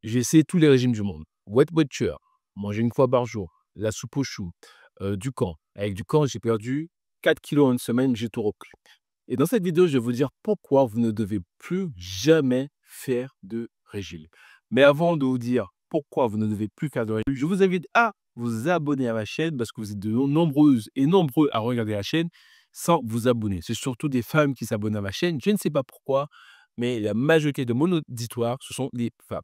j'ai essayé tous les régimes du monde. Weight Watcher, manger une fois par jour, la soupe aux choux, du camp. Avec du camp, j'ai perdu 4 kilos en une semaine, j'ai tout repris. Et dans cette vidéo, je vais vous dire pourquoi vous ne devez plus jamais faire de régime. Mais avant de vous dire pourquoi vous ne devez plus faire de régime, je vous invite à vous abonner à ma chaîne parce que vous êtes de nombreuses et nombreux à regarder la chaîne sans vous abonner. C'est surtout des femmes qui s'abonnent à ma chaîne. Je ne sais pas pourquoi, mais la majorité de mon auditoire, ce sont des femmes.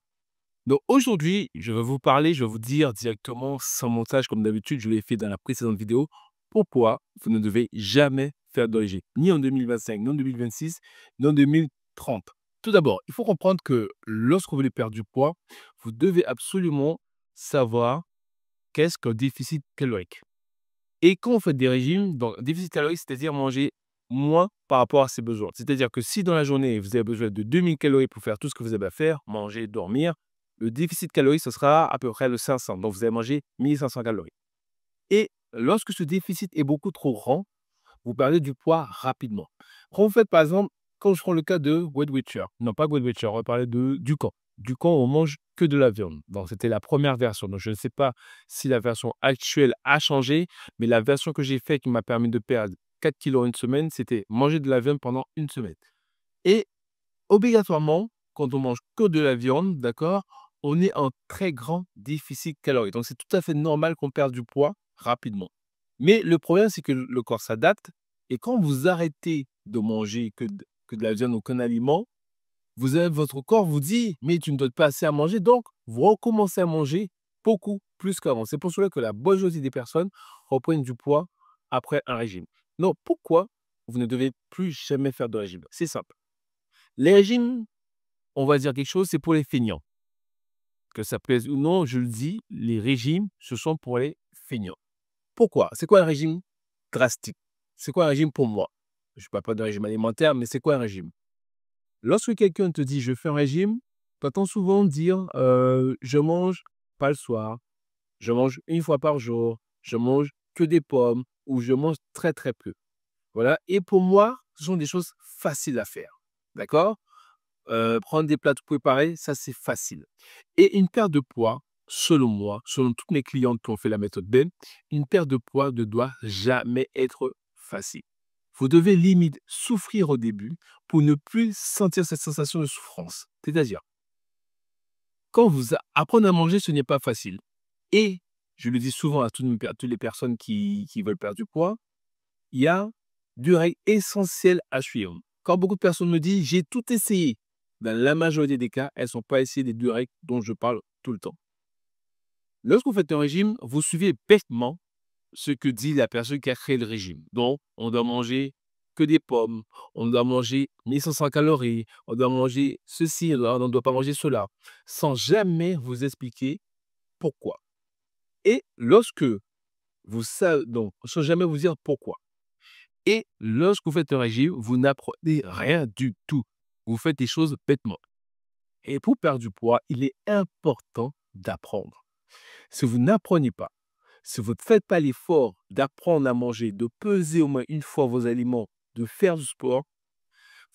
Donc aujourd'hui, je vais vous parler, je vais vous dire directement, sans montage comme d'habitude, je l'ai fait dans la précédente vidéo, pourquoi vous ne devez jamais faire de régime, ni en 2025, ni en 2026, ni en 2030. Tout d'abord, il faut comprendre que lorsque vous voulez perdre du poids, vous devez absolument savoir qu'est-ce qu'un déficit calorique. Et quand vous faites des régimes, donc déficit calorique, c'est-à-dire manger moins par rapport à ses besoins. C'est-à-dire que si dans la journée, vous avez besoin de 2000 calories pour faire tout ce que vous avez à faire, manger, dormir, le déficit calorique, ce sera à peu près de 500. Donc, vous allez manger 1500 calories. Et lorsque ce déficit est beaucoup trop grand, vous perdez du poids rapidement. Quand vous faites, par exemple, quand je prends le cas de Weight Watcher, non pas Weight Watcher, on va parler de Ducan. Ducan, on mange que de la viande. Donc, c'était la première version. Donc, je ne sais pas si la version actuelle a changé, mais la version que j'ai faite qui m'a permis de perdre 4 kilos en une semaine, c'était manger de la viande pendant une semaine. Et obligatoirement, quand on mange que de la viande, d'accord, on est en très grand déficit calorique. Donc, c'est tout à fait normal qu'on perde du poids rapidement. Mais le problème, c'est que le corps s'adapte et quand vous arrêtez de manger que de la viande ou qu'un aliment, votre corps vous dit, mais tu ne donnes pas assez à manger, donc vous recommencez à manger beaucoup plus qu'avant. C'est pour cela que la majorité des personnes reprennent du poids après un régime. Donc, pourquoi vous ne devez plus jamais faire de régime? C'est simple. Les régimes, on va dire quelque chose, c'est pour les feignants. Que ça plaise ou non, je le dis, les régimes, ce sont pour les feignants. Pourquoi? C'est quoi un régime drastique? C'est quoi un régime pour moi? Je ne parle pas de régime alimentaire, mais c'est quoi un régime? Lorsque quelqu'un te dit je fais un régime, tu entends souvent dire je mange pas le soir, je mange une fois par jour, je mange que des pommes ou je mange très très peu. Voilà. Et pour moi, ce sont des choses faciles à faire. D'accord? Prendre des plats tout préparés, ça c'est facile. Et une perte de poids, selon moi, selon toutes mes clientes qui ont fait la méthode BEM, une perte de poids ne doit jamais être facile. Vous devez limite souffrir au début pour ne plus sentir cette sensation de souffrance. C'est-à-dire, quand apprendre à manger, ce n'est pas facile. Et, je le dis souvent à toutes les personnes qui veulent perdre du poids, il y a deux règles essentielles à suivre. Quand beaucoup de personnes me disent, j'ai tout essayé, dans la majorité des cas, elles ne sont pas essayées des deux règles dont je parle tout le temps. Lorsque vous faites un régime, vous suivez bêtement ce que dit la personne qui a créé le régime. Donc, on doit manger que des pommes, on doit manger 1500 calories, on doit manger ceci, on ne doit pas manger cela, sans jamais vous expliquer pourquoi. Et lorsque vous savez, donc, sans jamais vous dire pourquoi. Et lorsque vous faites un régime, vous n'apprenez rien du tout. Vous faites des choses bêtement. Et pour perdre du poids, il est important d'apprendre. Si vous n'apprenez pas, si vous ne faites pas l'effort d'apprendre à manger, de peser au moins une fois vos aliments, de faire du sport,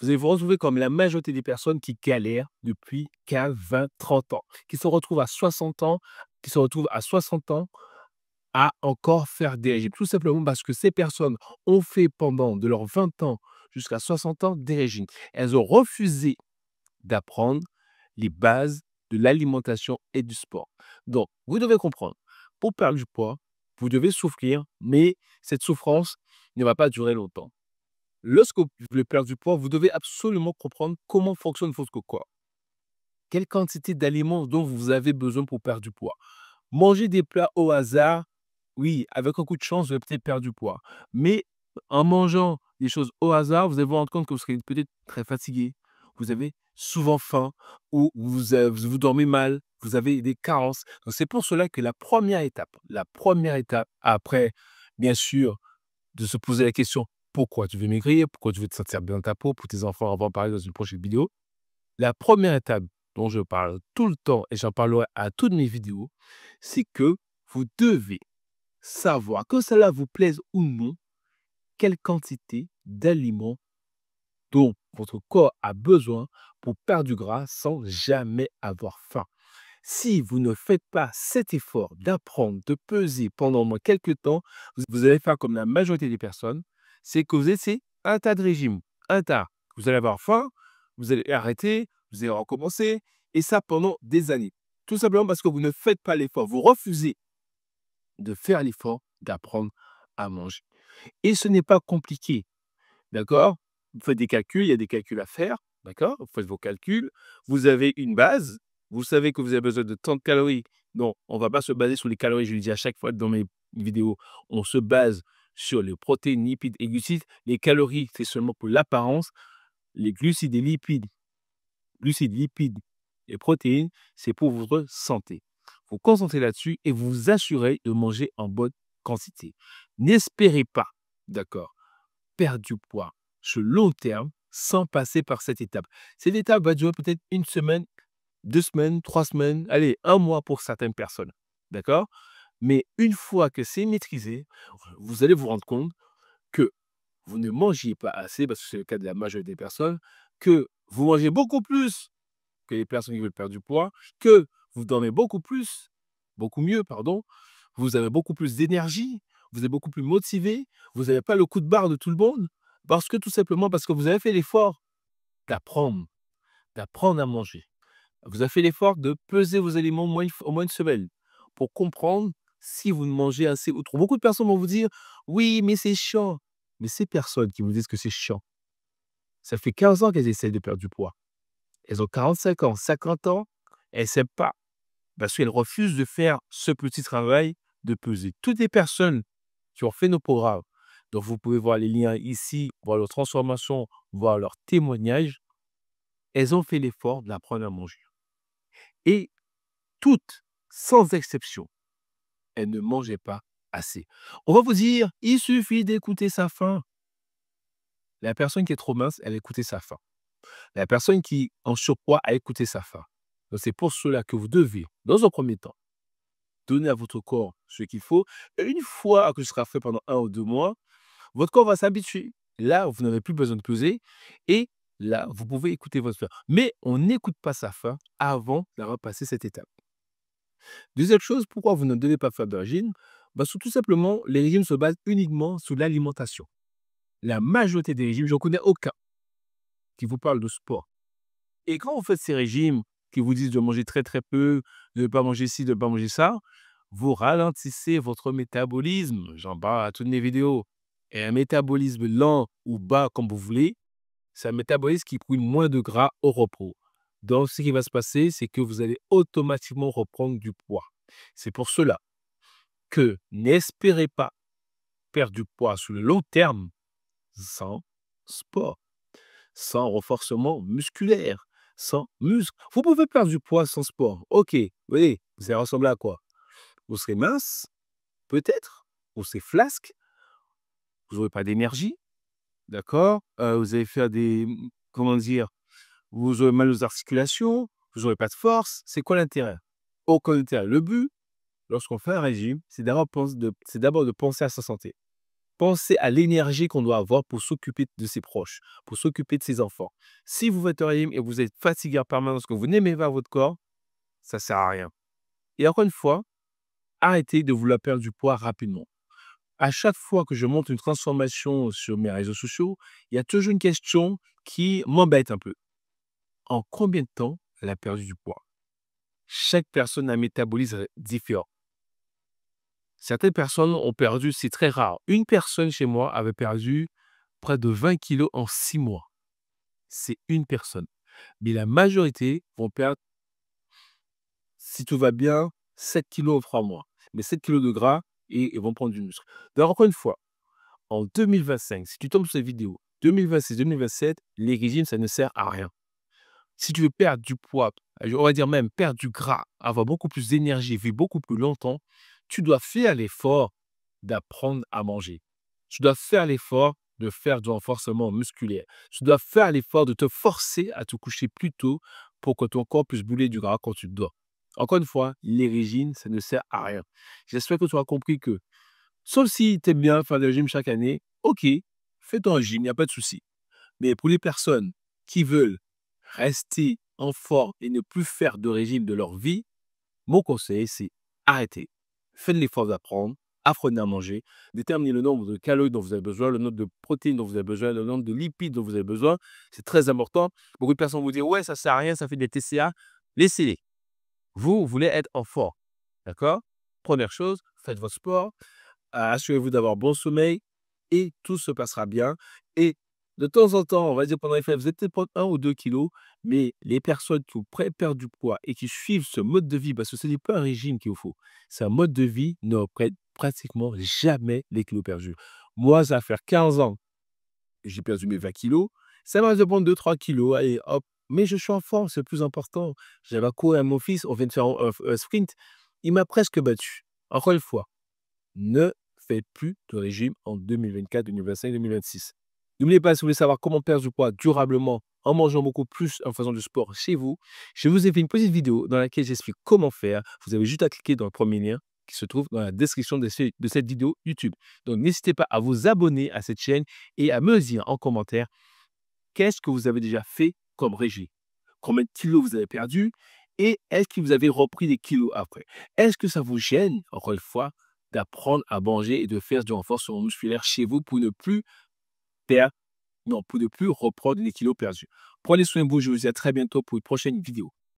vous allez vous retrouver comme la majorité des personnes qui galèrent depuis 15, 20, 30 ans, qui se retrouvent à 60 ans, qui se retrouvent à 60 ans à encore faire des régimes. Tout simplement parce que ces personnes ont fait pendant de leurs 20 ans jusqu'à 60 ans des régimes. Elles ont refusé d'apprendre les bases de l'alimentation et du sport. Donc, vous devez comprendre, pour perdre du poids, vous devez souffrir, mais cette souffrance ne va pas durer longtemps. Lorsque vous voulez perdre du poids, vous devez absolument comprendre comment fonctionne votre corps. Quelle quantité d'aliments dont vous avez besoin pour perdre du poids. Manger des plats au hasard, oui, avec un coup de chance, vous allez peut-être perdre du poids. Mais en mangeant des choses au hasard, vous allez vous rendre compte que vous serez peut-être très fatigué. Vous avez souvent faim ou vous dormez mal, vous avez des carences. Donc, c'est pour cela que la première étape après, bien sûr, de se poser la question pourquoi tu veux maigrir, pourquoi tu veux te sentir bien dans ta peau, pour tes enfants, on va en parler dans une prochaine vidéo. La première étape dont je parle tout le temps et j'en parlerai à toutes mes vidéos, c'est que vous devez savoir, que cela vous plaise ou non, quelle quantité d'aliments dont votre corps a besoin pour perdre du gras sans jamais avoir faim. Si vous ne faites pas cet effort d'apprendre, de peser pendant au moins quelques temps, vous allez faire comme la majorité des personnes, c'est que vous essayez un tas de régimes, un tas. Vous allez avoir faim, vous allez arrêter, vous allez recommencer, et ça pendant des années. Tout simplement parce que vous ne faites pas l'effort. Vous refusez de faire l'effort d'apprendre à manger. Et ce n'est pas compliqué, d'accord? Vous faites des calculs, il y a des calculs à faire, d'accord? Vous faites vos calculs, vous avez une base, vous savez que vous avez besoin de tant de calories. Non, on ne va pas se baser sur les calories, je le dis à chaque fois dans mes vidéos. On se base sur les protéines, lipides et glucides. Les calories, c'est seulement pour l'apparence. Les glucides et lipides et protéines, c'est pour votre santé. Vous concentrez là-dessus et vous vous assurez de manger en bonne quantité. N'espérez pas, d'accord, perdre du poids sur le long terme sans passer par cette étape. Cette étape va durer peut-être une semaine, 2 semaines, 3 semaines, allez, un mois pour certaines personnes, d'accord? Mais une fois que c'est maîtrisé, vous allez vous rendre compte que vous ne mangiez pas assez, parce que c'est le cas de la majorité des personnes, que vous mangez beaucoup plus que les personnes qui veulent perdre du poids, que vous dormez beaucoup mieux, pardon, vous avez beaucoup plus d'énergie, vous êtes beaucoup plus motivé, vous n'avez pas le coup de barre de tout le monde, parce que tout simplement parce que vous avez fait l'effort d'apprendre, d'apprendre à manger. Vous avez fait l'effort de peser vos aliments au moins une semaine pour comprendre si vous ne mangez assez ou trop. Beaucoup de personnes vont vous dire: «Oui, mais c'est chiant». Mais ces personnes qui vous disent que c'est chiant, ça fait 15 ans qu'elles essayent de perdre du poids. Elles ont 45 ans, 50 ans, elles ne s'aiment pas parce qu'elles refusent de faire ce petit travail de peser. Toutes les personnes qui ont fait nos programmes, donc vous pouvez voir les liens ici, voir leur transformation, voir leurs témoignages, elles ont fait l'effort d'apprendre à manger. Et toutes, sans exception, elles ne mangeaient pas assez. On va vous dire: «Il suffit d'écouter sa faim». La personne qui est trop mince, elle a écouté sa faim. La personne qui est en surpoids a écouté sa faim. Donc c'est pour cela que vous devez, dans un premier temps, donner à votre corps ce qu'il faut. Et une fois que ce sera fait pendant 1 ou 2 mois, votre corps va s'habituer. Là, vous n'avez plus besoin de peser et là, vous pouvez écouter votre faim. Mais on n'écoute pas sa faim avant d'avoir passé cette étape. Deuxième chose, pourquoi vous ne devez pas faire de régime? Parce que tout simplement, les régimes se basent uniquement sur l'alimentation. La majorité des régimes, je n'en connais aucun qui vous parle de sport. Et quand vous faites ces régimes qui vous disent de manger très très peu, de ne pas manger ci, de ne pas manger ça, vous ralentissez votre métabolisme. J'en parle à toutes mes vidéos. Et un métabolisme lent ou bas, comme vous voulez, c'est un métabolisme qui brûle moins de gras au repos. Donc, ce qui va se passer, c'est que vous allez automatiquement reprendre du poids. C'est pour cela que n'espérez pas perdre du poids sur le long terme sans sport, sans renforcement musculaire, sans muscle. Vous pouvez perdre du poids sans sport. OK, oui, vous allez ressembler à quoi? Vous serez mince, peut-être, vous serez flasque, vous n'aurez pas d'énergie, d'accord? Vous allez faire des, comment dire? Vous aurez mal aux articulations, vous n'aurez pas de force. C'est quoi l'intérêt? Aucun intérêt. Le but, lorsqu'on fait un régime, c'est d'abord de penser à sa santé. Pensez à l'énergie qu'on doit avoir pour s'occuper de ses proches, pour s'occuper de ses enfants. Si vous faites un régime et vous êtes fatigué en permanence, que vous n'aimez pas votre corps, ça ne sert à rien. Et encore une fois, arrêtez de vouloir perdre du poids rapidement. À chaque fois que je monte une transformation sur mes réseaux sociaux, il y a toujours une question qui m'embête un peu. En combien de temps elle a perdu du poids? Chaque personne a un métabolisme différent. Certaines personnes ont perdu, c'est très rare. Une personne chez moi avait perdu près de 20 kilos en 6 mois. C'est une personne. Mais la majorité vont perdre, si tout va bien, 7 kilos en 3 mois. Mais 7 kilos de gras et ils vont prendre du muscle. Donc, encore une fois, en 2025, si tu tombes sur cette vidéo, 2026-2027, les régimes, ça ne sert à rien. Si tu veux perdre du poids, on va dire même perdre du gras, avoir beaucoup plus d'énergie, vivre beaucoup plus longtemps, tu dois faire l'effort d'apprendre à manger. Tu dois faire l'effort de faire du renforcement musculaire. Tu dois faire l'effort de te forcer à te coucher plus tôt pour que ton corps puisse brûler du gras quand tu dors. Encore une fois, les régimes, ça ne sert à rien. J'espère que tu as compris que, sauf si tu aimes bien faire des régimes chaque année, ok, fais ton régime, il n'y a pas de souci. Mais pour les personnes qui veulent rester en forme et ne plus faire de régime de leur vie, Mon conseil, c'est arrêtez. Faites l'effort d'apprendre, apprenez à manger, déterminez le nombre de calories dont vous avez besoin, le nombre de protéines dont vous avez besoin, le nombre de lipides dont vous avez besoin. C'est très important. Beaucoup de personnes vont dire, ouais, ça ne sert à rien, ça fait des TCA. Laissez-les. Vous voulez être en forme. D'accord? Première chose, faites votre sport, assurez-vous d'avoir bon sommeil et tout se passera bien. Et de temps en temps, on va dire pendant les fêtes, vous allez peut-être prendre 1 ou 2 kilos, mais les personnes qui ont perdre du poids et qui suivent ce mode de vie, parce que ce n'est pas un régime qu'il vous faut, c'est un mode de vie, ne reprennent pratiquement jamais les kilos perdus. Moi, ça va faire 15 ans que j'ai perdu mes 20 kilos. Ça va de prendre 2-3 kilos, allez, hop. Mais je suis en forme, c'est le plus important. J'avais couru à mon fils, on vient de faire un sprint. Il m'a presque battu. Encore une fois, ne faites plus de régime en 2024, 2025, 2026. N'oubliez pas, si vous voulez savoir comment perdre du poids durablement en mangeant beaucoup plus, en faisant du sport chez vous, je vous ai fait une petite vidéo dans laquelle j'explique comment faire. Vous avez juste à cliquer dans le premier lien qui se trouve dans la description de cette vidéo YouTube. Donc, n'hésitez pas à vous abonner à cette chaîne et à me dire en commentaire qu'est-ce que vous avez déjà fait comme régime. Combien de kilos vous avez perdu et est-ce que vous avez repris des kilos après? Est-ce que ça vous gêne, encore une fois, d'apprendre à manger et de faire du renforcement musculaire chez vous pour ne plus perdre, non, pour ne plus reprendre les kilos perdus? Prenez soin de vous, je vous dis à très bientôt pour une prochaine vidéo.